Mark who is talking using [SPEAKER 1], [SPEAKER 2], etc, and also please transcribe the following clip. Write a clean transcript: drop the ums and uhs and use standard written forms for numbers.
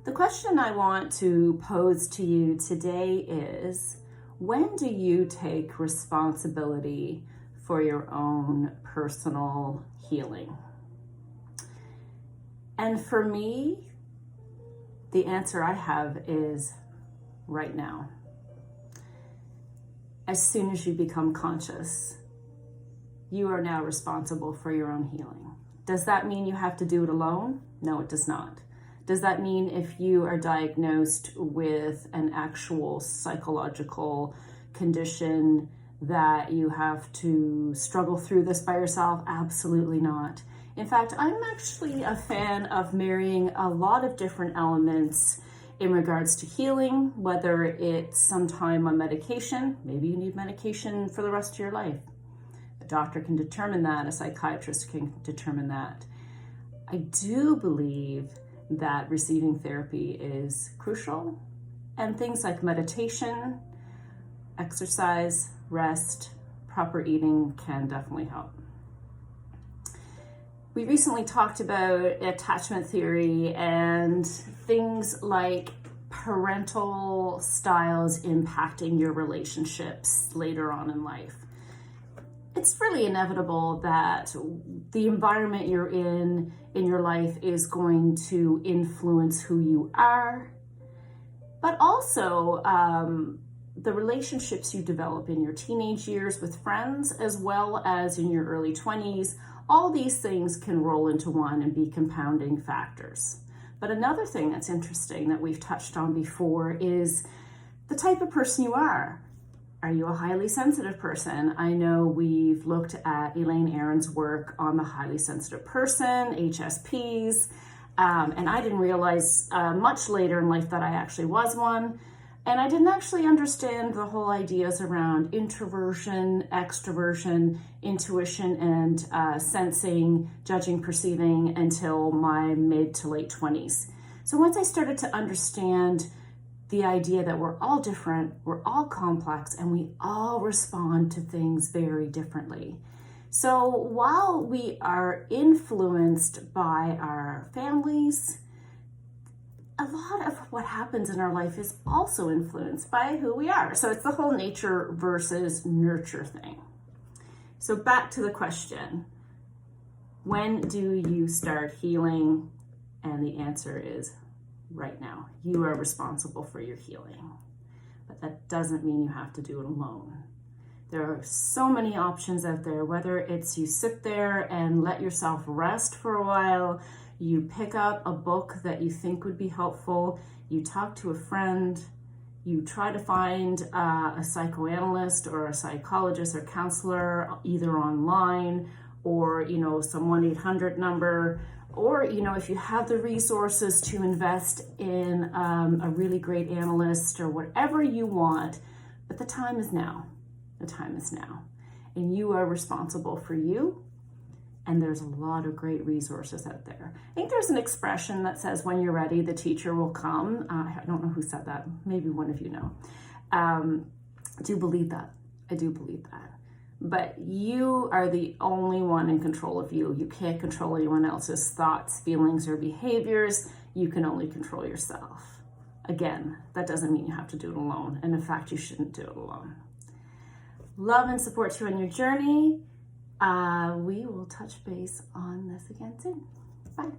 [SPEAKER 1] The question I want to pose to you today is, when do you take responsibility for your own personal healing? And for me, the answer I have is right now. As soon as you become conscious, you are now responsible for your own healing. Does that mean you have to do it alone? No, it does not. Does that mean if you are diagnosed with an actual psychological condition that you have to struggle through this by yourself? Absolutely not. In fact, I'm actually a fan of marrying a lot of different elements in regards to healing, whether it's sometime on medication. Maybe you need medication for the rest of your life. A doctor can determine that, a psychiatrist can determine that. I do believe that receiving therapy is crucial, and things like meditation, exercise, rest, proper eating can definitely help. We recently talked about attachment theory and things like parental styles impacting your relationships later on in life. It's really inevitable that the environment you're in your life is going to influence who you are, but also the relationships you develop in your teenage years with friends, as well as in your early 20s. All these things can roll into one and be compounding factors. But another thing that's interesting that we've touched on before is the type of person you are. Are you a highly sensitive person? I know we've looked at Elaine Aron's work on the highly sensitive person, HSPs, and I didn't realize much later in life that I actually was one. And I didn't actually understand the whole ideas around introversion, extroversion, intuition, and sensing, judging, perceiving until my mid to late 20s. So once I started to understand the idea that we're all different, we're all complex, and we all respond to things very differently. So while we are influenced by our families, a lot of what happens in our life is also influenced by who we are. So it's the whole nature versus nurture thing. So back to the question, when do you start healing? And the answer is right now. You are responsible for your healing, but that doesn't mean you have to do it alone. There are so many options out there, whether it's you sit there and let yourself rest for a while, you pick up a book that you think would be helpful, you talk to a friend, you try to find a psychoanalyst or a psychologist or counselor, either online or, some 1-800 number, or, if you have the resources to invest in a really great analyst or whatever you want, but the time is now. The time is now. And you are responsible for you. And there's a lot of great resources out there. I think there's an expression that says, when you're ready, the teacher will come. I don't know who said that. Maybe one of you know. I do believe that. I do believe that. But you are the only one in control of you. You can't control anyone else's thoughts, feelings, or behaviors. You can only control yourself. Again, that doesn't mean you have to do it alone. And in fact, you shouldn't do it alone. Love and support you on your journey. We will touch base on this again soon. Bye.